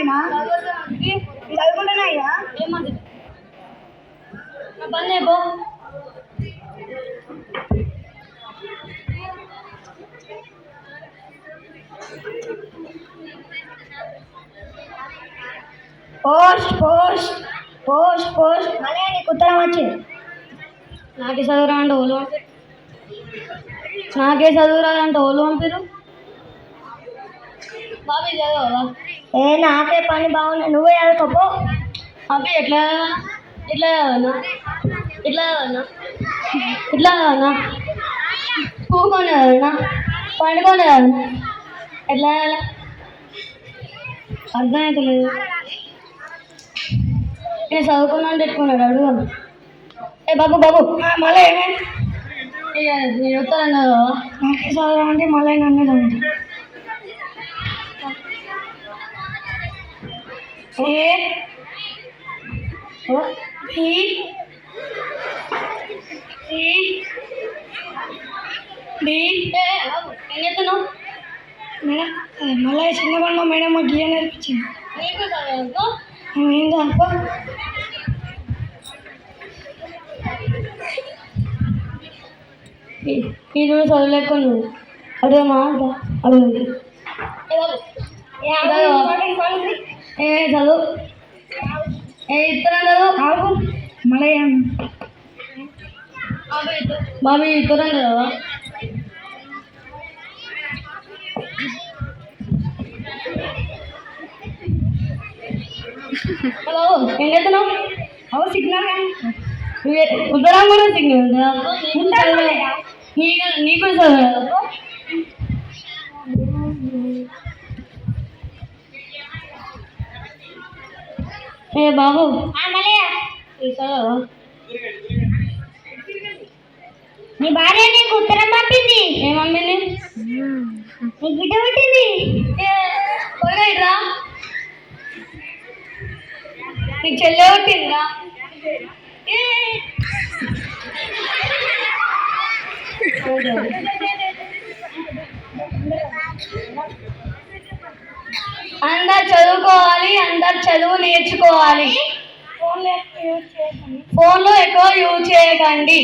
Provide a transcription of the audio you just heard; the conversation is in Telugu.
చదువుకుంటున్నాయమ్మా చదువుకుంటున్నాయ్యా ఏమది పని లేపో పోస్ట్ పోస్ట్ పోస్ట్ పోస్ట్ మళ్ళీ నీకు ఉత్తరం వచ్చింది. నాకే చదువురా అంటే ఓలు నాకే చదువురాదంటే ఓలు పంపిరు. బాబీ చదవా నాకే పని బాగుంది, నువ్వే చదువుకోపో. బాబీ ఎట్లా ఇట్లా చదవనా ఇట్లా చదవనా ఇట్లా చదవనా కూకొని చదవనా పండుకొని చదవనా ఎట్లా అర్థమవుతలేదు. నేను చదువుకున్నా అని పెట్టుకున్నాడు అడుగు. ఏ బాబు బాబు మళ్ళీ ఏమైంది? నేను వస్తాను కదా నాకే చదువు అంటే మళ్ళీ నన్ను చదువుతుంది. ఏం చెప్తున్నావు మేడం మళ్ళీ చిన్నగా మేడం మాకు గీయ నేర్పించింది. నీకు చదువు ఏం చదువుకో ఈ రోజు చదువులేక నువ్వు అడుగుమా అడుగు ఏ చదువు ఏ ఇత్తనం చదువు ఆగు మళ్ళీ బాబీ ఇత్తనం చదవా బాబు ఏం చేస్తున్నావు అవు సిగ్నల్ ఉత్తరం కూడా సిగ్నల్ నీకు చదువు ఏ బాబు చదవా నీ భార్య నీకు ఉత్తరం పంపింది. ఏమమ్మింది నీకు బిడ్డ పెట్టింది. త్వరగా ఇట్రా నీకు చెల్లె కొట్టిందిరా. అందరు చదువుకోవాలి, అందరు చదువు నేర్చుకోవాలి. ఫోన్లో ఎక్కువ యూజ్ చేయకండి.